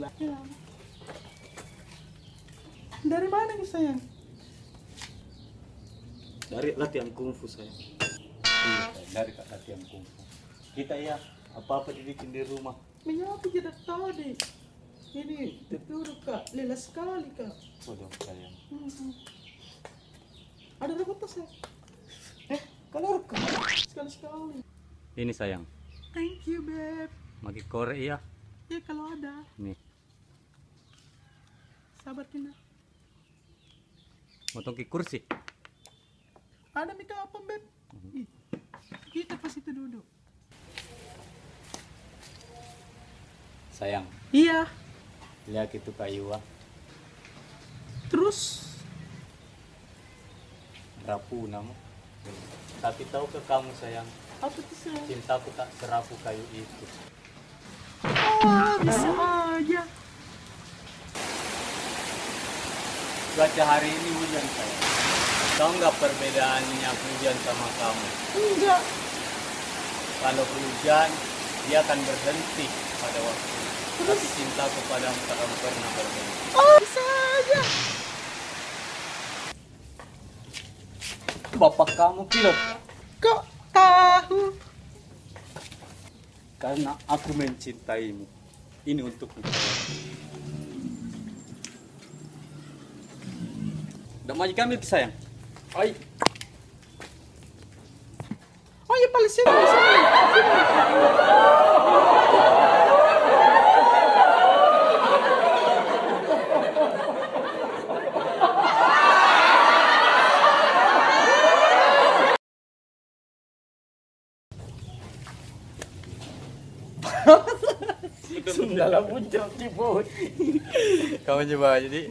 lah. Ya. Dari mana nih sayang? Dari latihan kungfu sayang. Iya, dari latihan kungfu. Kita ya apa-apa dibikin di rumah. Mengapa tidak tahu deh? Ini duduk kak, lelah sekali kak. Waduh sayang. Ada berapa tas ya? Kalau Sekali-sekali. ini sayang. Thank you babe. Maki korek ya. Ya kalau ada. Nih, Sabar Tina. motong ke kursi. Ada mika apa babe? Ih, kita pas itu duduk. Sayang, Iya. lihat itu kayu ah. Terus Rapuh namu. Tapi tahu ke kamu sayang, apa tuh sayang? cintaku tak serapuh kayu itu. Oh bisa aja. Cuaca hari ini hujan sayang. Tahu nggak perbedaannya hujan sama kamu? Enggak. Kalau hujan, dia akan berhenti pada waktu. Tapi cintaku padamu tak akan pernah berhenti. Oh bisa aja. Bapak kamu pilot. Kok tahu? Karena aku mencintaimu. Ini untukmu. Udah mau diambil sayang? Oi. Oh ya paling sini. Sundala muncul cipu. Kamu coba jadi.